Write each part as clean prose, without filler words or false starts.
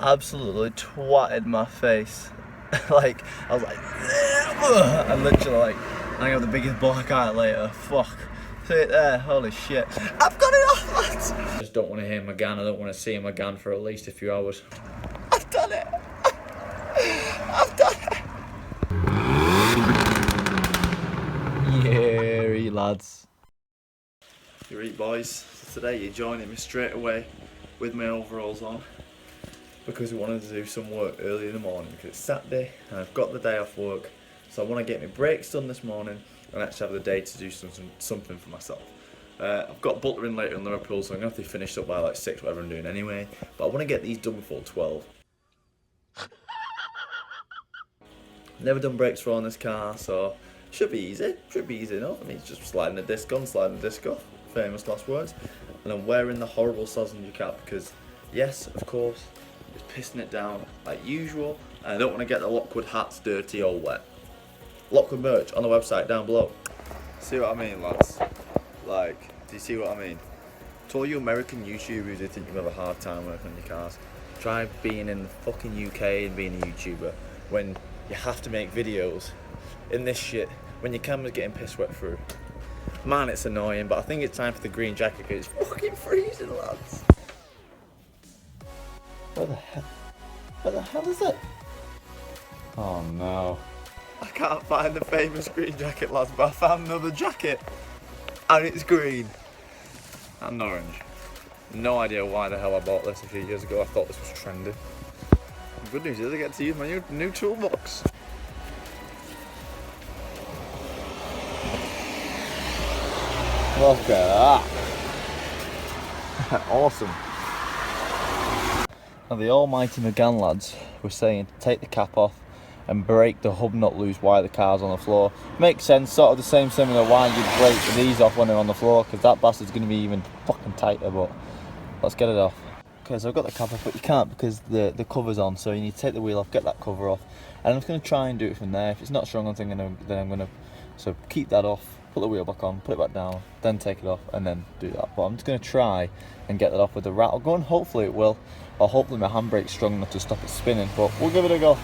absolutely twatted my face. Like, I was like, I literally like, I have the biggest black eye later. Fuck. See it there? Holy shit. I've got it off, lads! I just don't want to hear him again. I don't want to see him again for at least a few hours. I've done it! I've done it! Yeah, lads. You right, boys? So today you're joining me straight away with my overalls on because we wanted to do some work early in the morning because it's Saturday and I've got the day off work, so I want to get my brakes done this morning and actually have the day to do something for myself. I've got butlering later in Liverpool, so I'm going to have to finish up by like 6, whatever I'm doing anyway, but I want to get these done before 12. Never done brakes for on this car, so should be easy enough. I mean, it's just sliding the disc on, sliding the disc off, famous last words. And I'm wearing the horrible Sausage cap because, yes, of course, it's pissing it down like usual, and I don't want to get the Lockwood hats dirty or wet. Lockwood merch on the website down below. See what I mean, lads? Like, do you see what I mean? To all you American YouTubers who think you have a hard time working on your cars, try being in the fucking UK and being a YouTuber when you have to make videos in this shit when your camera's getting piss wet through. Man, it's annoying, but I think it's time for the green jacket because it's fucking freezing, lads. Where the hell is it? Oh no. I can't find the famous green jacket, lads, but I found another jacket. And it's green. And orange. No idea why the hell I bought this a few years ago. I thought this was trendy. The good news is I get to use my new toolbox. Look at that. Awesome. Now the almighty McGann lads were saying to take the cap off and break the hub nut loose while the car's on the floor. Makes sense, sort of the same similar why you'd break these off when they're on the floor, because that bastard's going to be even fucking tighter, but let's get it off. Okay, so I've got the cap off, but you can't because the cover's on, so you need to take the wheel off, get that cover off, and I'm just going to try and do it from there. If it's not strong, then I'm going to so keep that off, put the wheel back on, put it back down, then take it off, and then do that. But I'm just going to try and get that off with the rattle gun. Hopefully it will, or hopefully my handbrake's strong enough to stop it spinning, but we'll give it a go.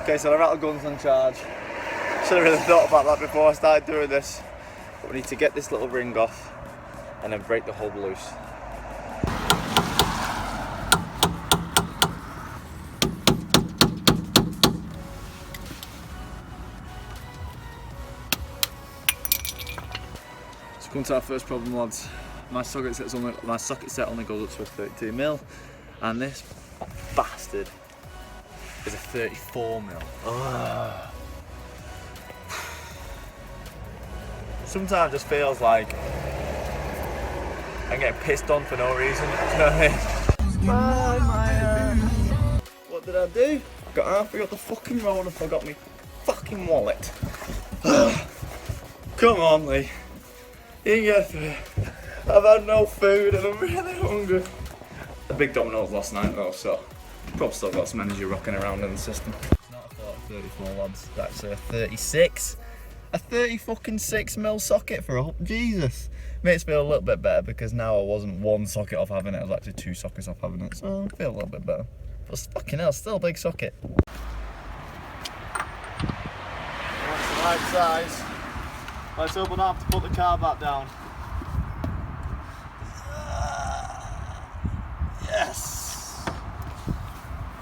Okay, so the rattle gun's on charge. Should have really thought about that before I started doing this. But we need to get this little ring off and then break the hub loose. So come to our first problem, lads. My socket set only goes up to a 32mm, and this bastard is a 34mm. Ugh. Sometimes it just feels like I'm getting pissed on for no reason. You know what I mean? What did I do? I forgot the fucking roll and I forgot my fucking wallet. Come on, Lee. You can get through. I've had no food and I'm really hungry. The big Domino's last night though, so probably still got some energy rocking around in the system. It's not a 34 lads, it's actually a 36. A 30-fucking-6mm socket for a Jesus. Makes me feel a little bit better because now I wasn't one socket off having it, I was actually 2 sockets off having it, so I feel a little bit better. But fucking hell, still a big socket. That's the right size. Let's hope I don't have to put the car back down. Yes!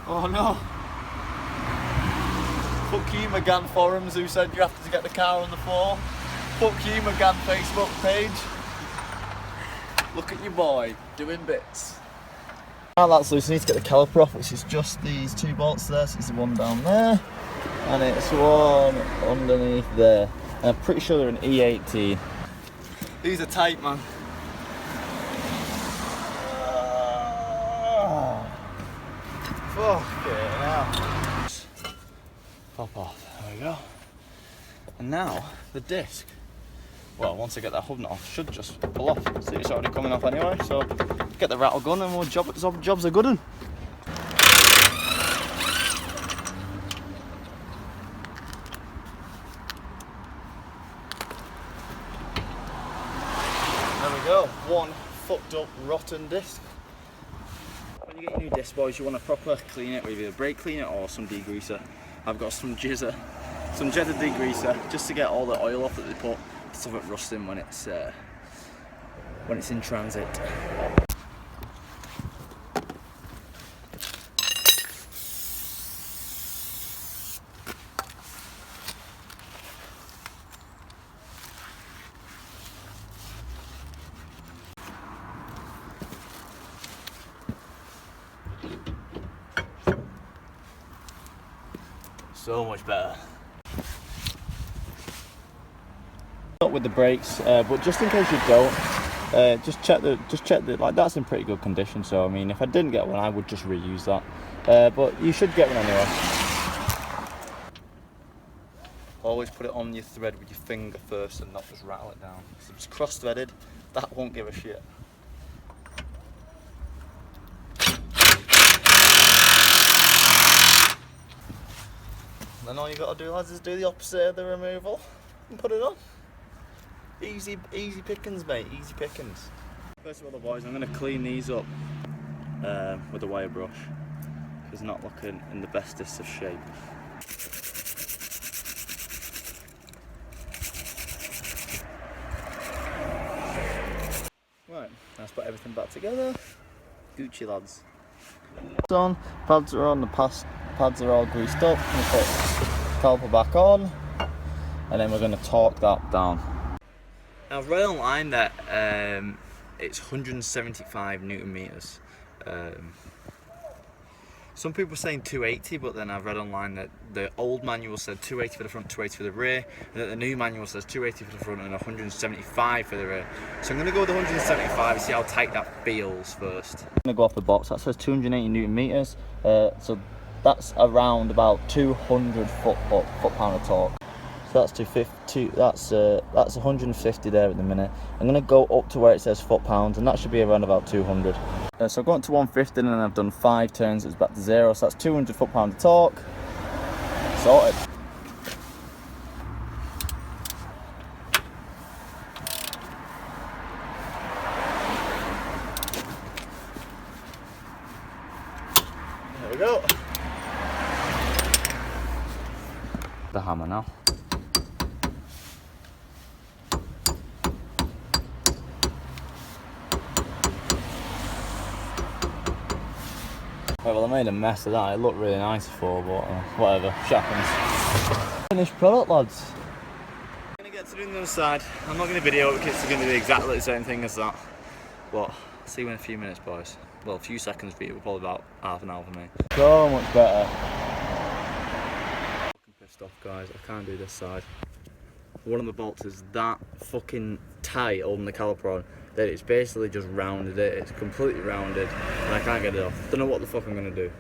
Oh no! Fuck you, McGann forums who said you have to get the car on the floor. Fuck you, McGann Facebook page. Look at your boy, doing bits. Now that's loose, I need to get the caliper off, which is just these 2 bolts there. So it's the one down there, and it's one underneath there. And I'm pretty sure they're an E18. These are tight, man. Fuck it now. Pop off, there we go. And now, the disc. Well, once I get that hub nut off, should just pull off. See, it's already coming off anyway, so get the rattle gun and we'll jobs are good un. There we go. one fucked up rotten disc. When you get your new disc, boys, you want to proper clean it with either brake cleaner or some degreaser. I've got some Jizzer degreaser, just to get all the oil off that they put to stop it rusting when it's in transit. So much better. Not with the brakes, but just in case you don't, just check the like that's in pretty good condition. So I mean, if I didn't get one, I would just reuse that. But you should get one anyway. Always put it on your thread with your finger first and not just rattle it down. If it's cross-threaded, that won't give a shit. Then all you got to do, lads, is do the opposite of the removal and put it on. Easy pickings, mate, easy pickings. First of all, the boys, I'm going to clean these up with a wire brush because they're not looking in the bestest of shape. Right, let's put everything back together. Gucci, lads. On, pads are on, the pads are all greased up. I'm going to put caliper back on, and then we're going to torque that down. Now, I've read online that it's 175 Newton meters. Some people are saying 280, but then I've read online that the old manual said 280 for the front, 280 for the rear, and that the new manual says 280 for the front and 175 for the rear. So I'm going to go with the 175 and see how tight that feels first. I'm going to go off the box. That says 280 Newton meters, so that's around about 200 foot-pound of torque. So that's 250. That's 150 there at the minute. I'm going to go up to where it says foot-pounds, and that should be around about 200. So I've gone to 150 and then I've done 5 turns, it's back to 0, so that's 200 foot-pound of torque. Sorted. There we go. The hammer now. Well, I made a mess of that. It looked really nice before, but whatever, shit happens. Finished product, lads. I'm going to get to the other side. I'm not going to video it because it's going to be exactly the same thing as that. But see you in a few minutes, boys. Well, a few seconds for you, but probably about half an hour for me. So much better. Fucking pissed off, guys. I can't do this side. One of the bolts is that fucking tight holding the caliper on that it's basically just rounded it. It's completely rounded and I can't get it off. Don't know what the fuck I'm gonna do.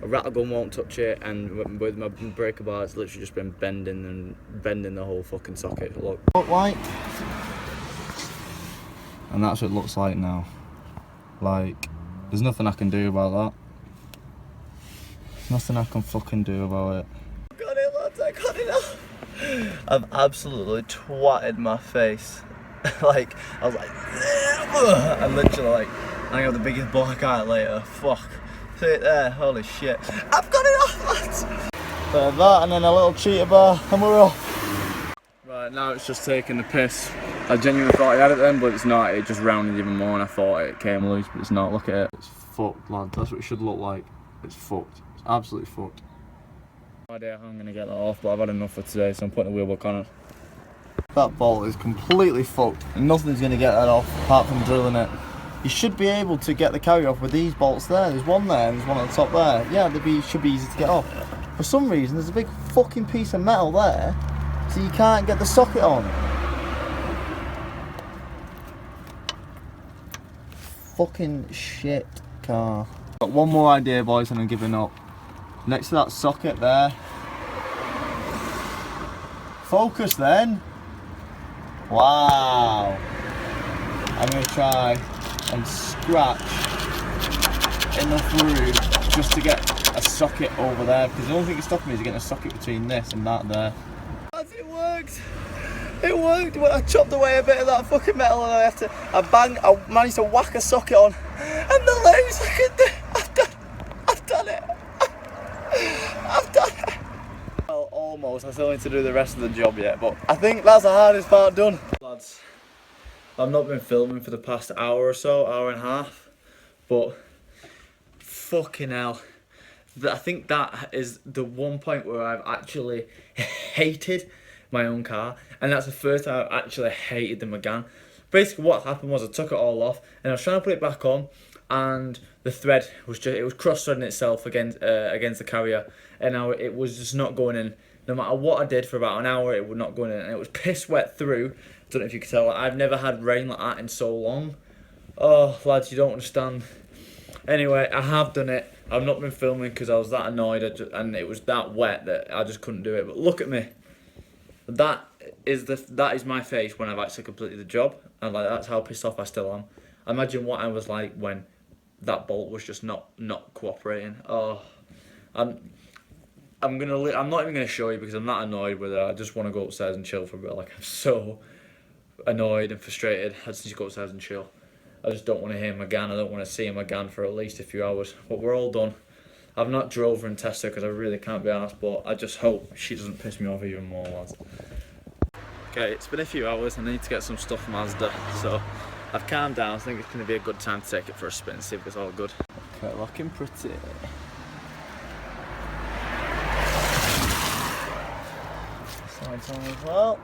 A rattle gun won't touch it, and with my breaker bar it's literally just been bending the whole fucking socket. Look. Like, and that's what it looks like now. Like, there's nothing I can do about that. Nothing I can fucking do about it. I got it, lads, I got it off. I've absolutely twatted my face. Like, I was like, and literally like, I got the biggest black eye later. Fuck. See it there? Holy shit. I've got it off, lads! Bit of that and then a little cheater bar and we're off. Right, now it's just taking the piss. I genuinely thought I had it then, but it's not. It just rounded even more and I thought it came loose, but it's not. Look at it. It's fucked, lad. That's what it should look like. It's fucked. It's absolutely fucked. No idea how I'm going to get that off, but I've had enough for today, so I'm putting the wheel back on it. That bolt is completely fucked and nothing's going to get that off apart from drilling it. You should be able to get the carrier off with these bolts there. There's one there and there's one at the top there. Yeah, should be easy to get off. For some reason there's a big fucking piece of metal there, so you can't get the socket on. Fucking shit car. Got one more idea, boys, and I'm giving up. Next to that socket there. Focus then. Wow. I'm going to try and scratch enough room just to get a socket over there, because the only thing that's stopping me is getting a socket between this and that there. As it works. It worked. I chopped away a bit of that fucking metal and I managed to whack a socket on. And the legs, I could do. I've done it. I've done it. Well, almost. I still need to do the rest of the job yet, but I think that's the hardest part done. Lads, I've not been filming for the past hour or so, hour and a half, but fucking hell. I think that is the one point where I've actually hated my own car, and that's the first time I've actually hated the Megane. Basically what happened was I took it all off and I was trying to put it back on, and the thread was it was cross-threading itself against the carrier, and it was just not going in. No matter what I did for about an hour, it would not go in, and it was piss wet through. I don't know if you can tell, I've never had rain like that in so long. Oh lads, you don't understand. Anyway, I have done it. I've not been filming because I was that annoyed, and it was that wet that I just couldn't do it. But look at me. That is my face when I've actually completed the job, and like that's how pissed off I still am. Imagine what I was like when that bolt was just not cooperating. Oh, I'm not even gonna show you because I'm not annoyed with it. I just want to go upstairs and chill for a bit. Like I'm so annoyed and frustrated. I just need to go upstairs and chill. I just don't want to hear Megane. I don't want to see him again for at least a few hours. But we're all done. I've not drove her and tested her because I really can't be arsed, but I just hope she doesn't piss me off even more, lads. Okay, it's been a few hours and I need to get some stuff from Mazda, so I've calmed down. I think it's going to be a good time to take it for a spin and see if it's all good. Okay, looking pretty. Side time as well.